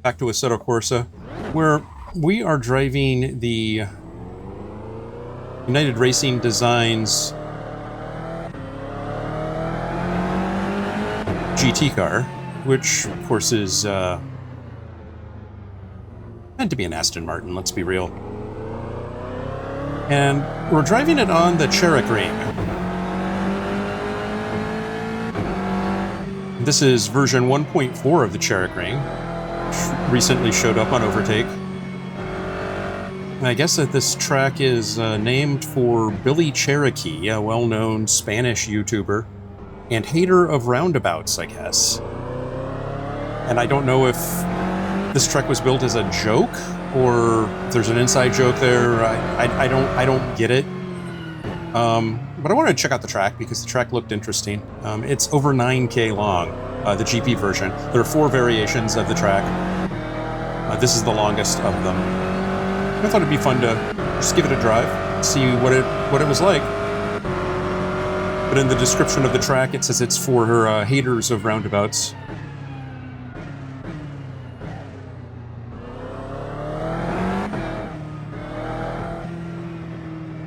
back to Assetto Corsa, where we are driving the United Racing Designs GT car, which, of course, is meant to be an Aston Martin, let's be real. And we're driving it on the Cherokring. This is version 1.4 of the Cherokring, which recently showed up on Overtake. And I guess that this track is named for Billy Cherokee, a well-known Spanish YouTuber and hater of roundabouts, I guess. And I don't know if this track was built as a joke or if there's an inside joke there. I don't get it. But I wanted to check out the track because the track looked interesting. It's over 9K long, the GP version. There are 4 variations of the track. This is the longest of them. I thought it'd be fun to just give it a drive, see what it was like. But in the description of the track, it says it's for her haters of roundabouts.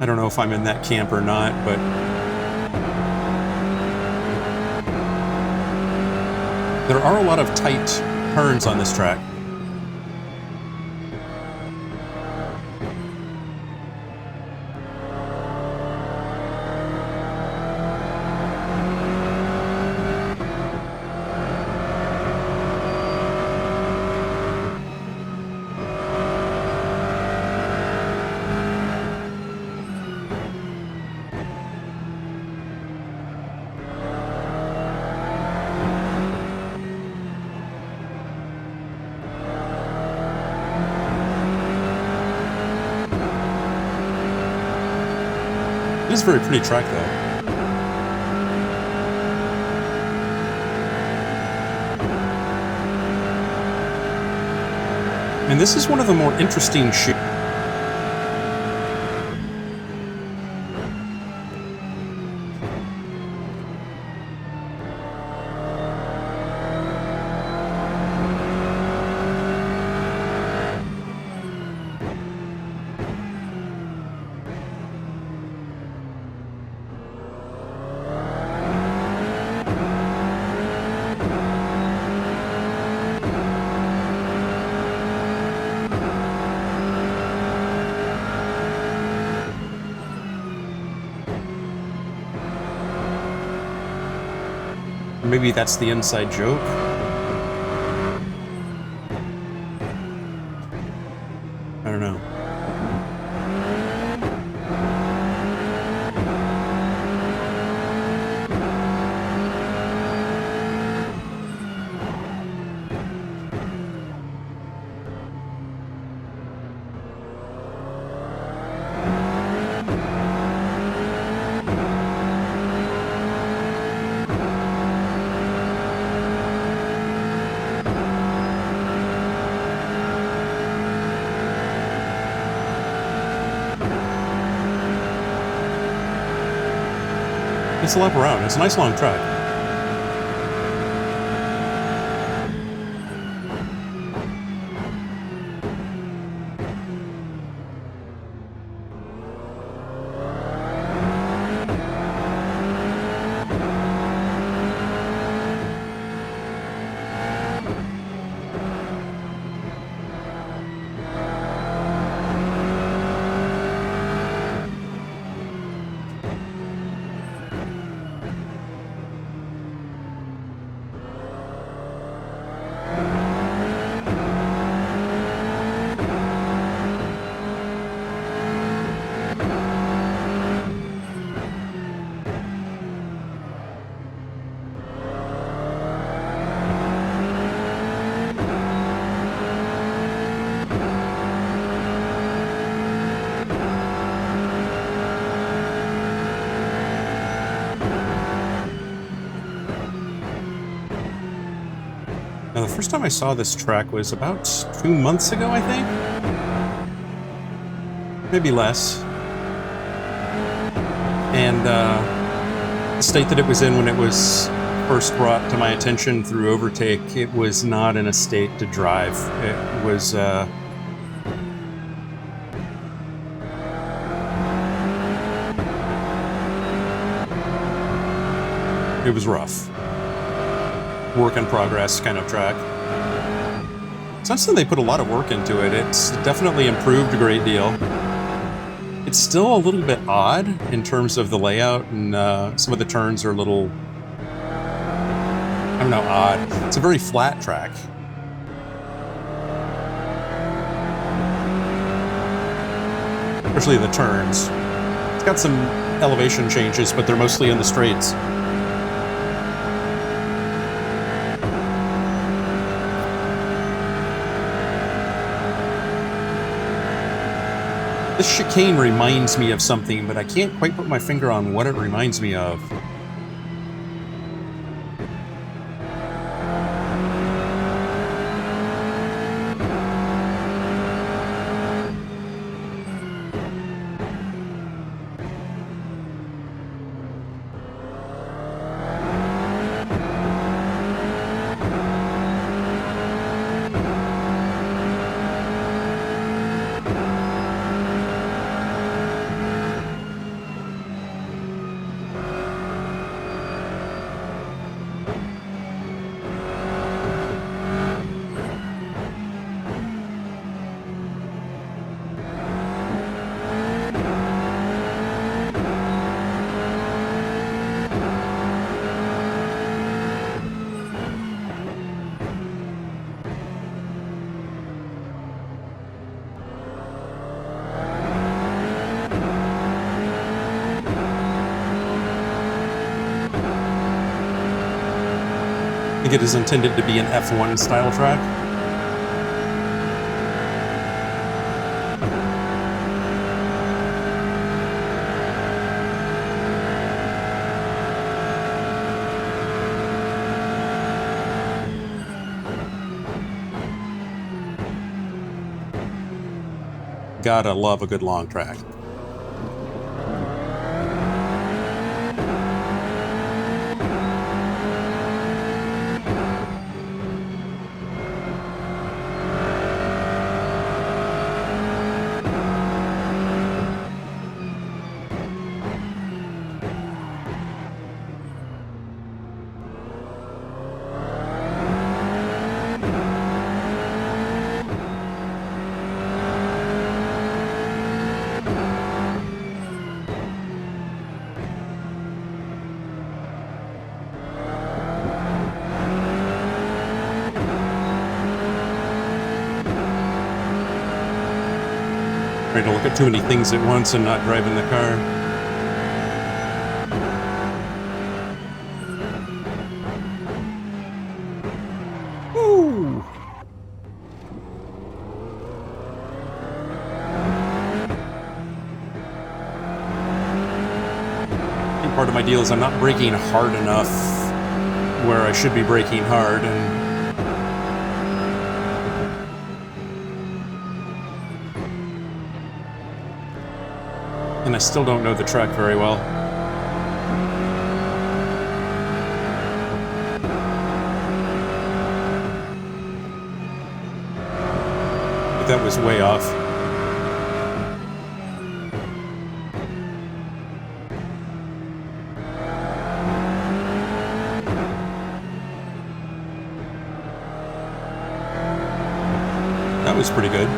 I don't know if I'm in that camp or not, but there are a lot of tight turns on this track. It is a very pretty track, though. And this is one of the more interesting shoots. Maybe that's the inside joke. I don't know. It's a lap around. It's a nice long track. Now, the first time I saw this track was about 2 months ago, I think? Maybe less. And the state that it was in when it was first brought to my attention through Overtake, it was not in a state to drive. It was rough. Work in progress kind of track. Since then, they put a lot of work into it. It's definitely improved a great deal. It's still a little bit odd in terms of the layout, and some of the turns are a little, I don't know, odd. It's a very flat track. Especially the turns. It's got some elevation changes, but they're mostly in the straights. This chicane reminds me of something, but I can't quite put my finger on what it reminds me of. I think it is intended to be an F1 style track. Gotta love a good long track. Trying to look at too many things at once and not driving the car. Woo! I think part of my deal is I'm not braking hard enough where I should be braking hard, and I still don't know the track very well. But that was way off. That was pretty good.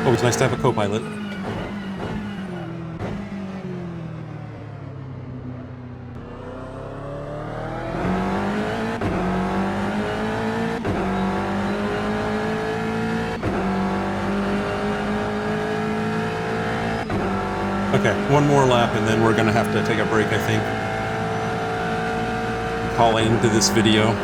Always nice to have a co-pilot. Okay, one more lap and then we're gonna have to take a break, I think. Call into this video.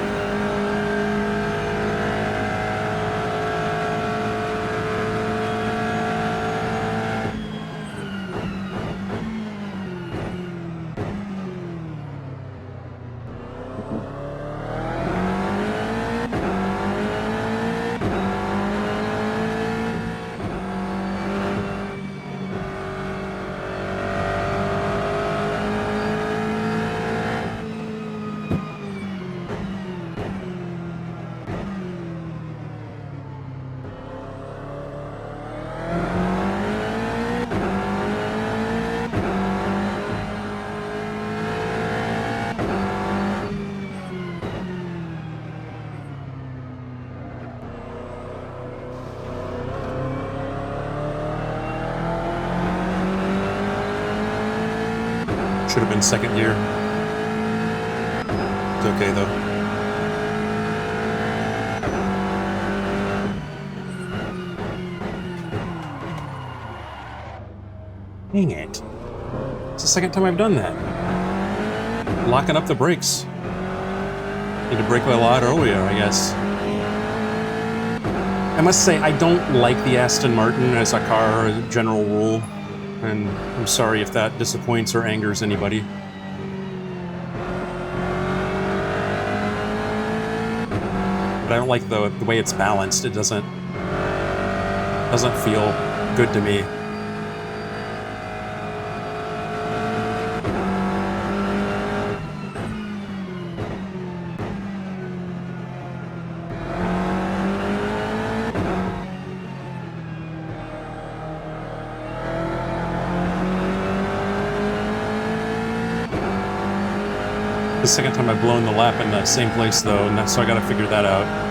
Should have been second gear. It's okay though. Dang it. It's the second time I've done that. Locking up the brakes. Need to brake a lot earlier, I guess. I must say, I don't like the Aston Martin as a car, as a general rule. And I'm sorry if that disappoints or angers anybody. But I don't like the way it's balanced. It doesn't feel good to me. The second time I've blown the lap in the same place though, and so I gotta figure that out.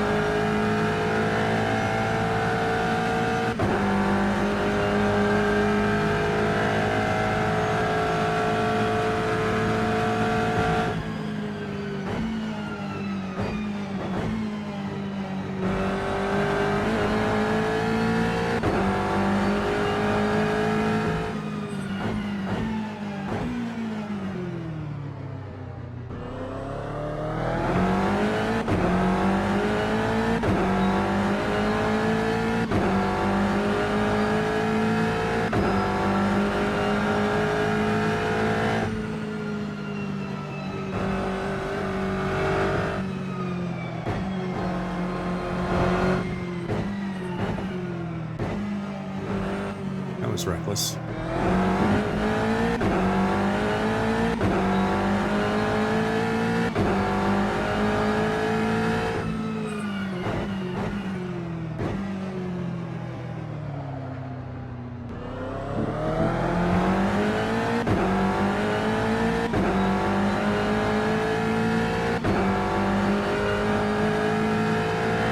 Reckless.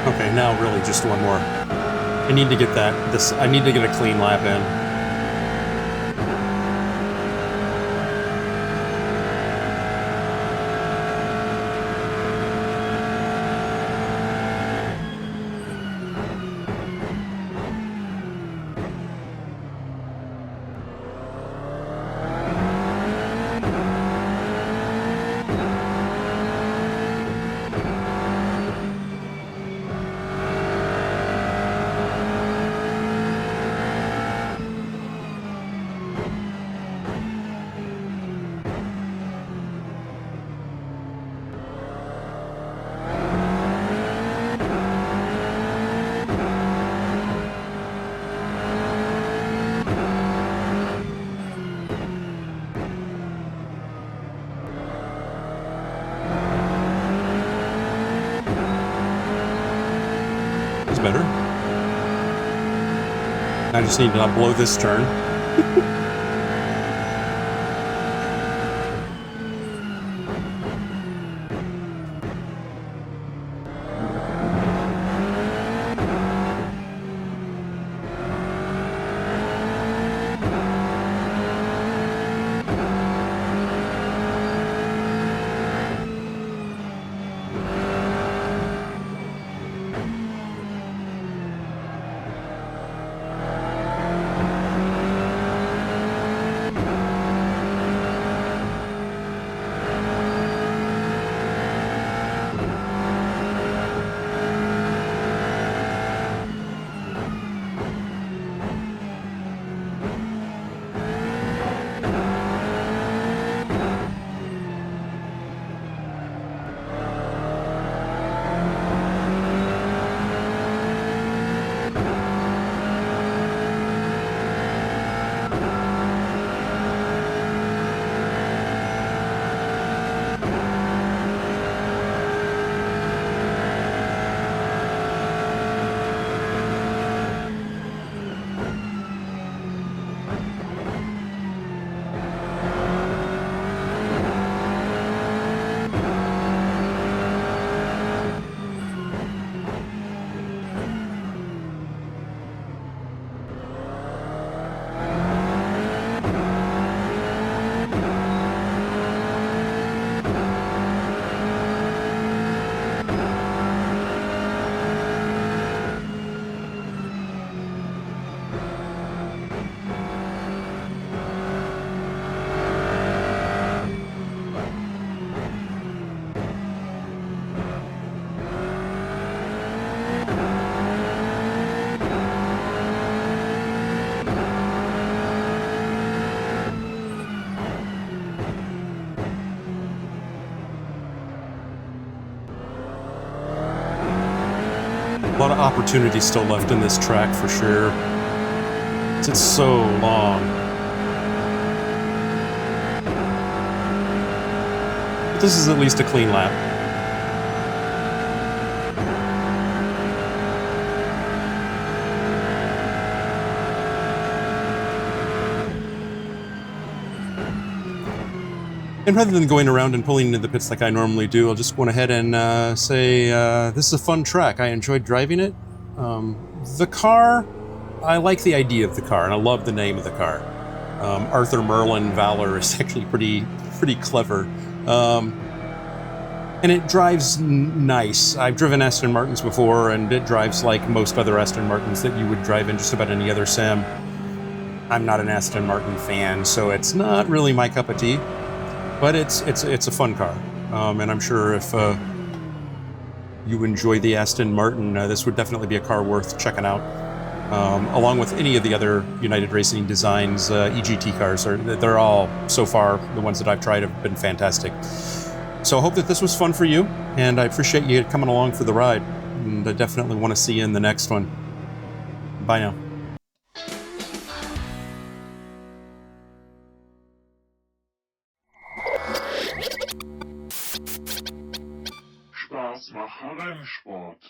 Okay, now really just one more. I need to get I need to get a clean lap in. Better. I just need to not blow this turn. A lot of opportunity still left in this track for sure. It's so long. But this is at least a clean lap. And rather than going around and pulling into the pits like I normally do, I'll just go ahead and say, this is a fun track. I enjoyed driving it. The car, I like the idea of the car, and I love the name of the car. Arthur Merlin Valor is actually pretty clever. And it drives nice. I've driven Aston Martins before, and it drives like most other Aston Martins that you would drive in just about any other sim. I'm not an Aston Martin fan, so it's not really my cup of tea. But it's a fun car, and I'm sure if you enjoy the Aston Martin, this would definitely be a car worth checking out. Along with any of the other United Racing Designs EGT cars, they're all, so far, the ones that I've tried have been fantastic. So I hope that this was fun for you, and I appreciate you coming along for the ride, and I definitely want to see you in the next one. Bye now. Spaß mache Rennsport.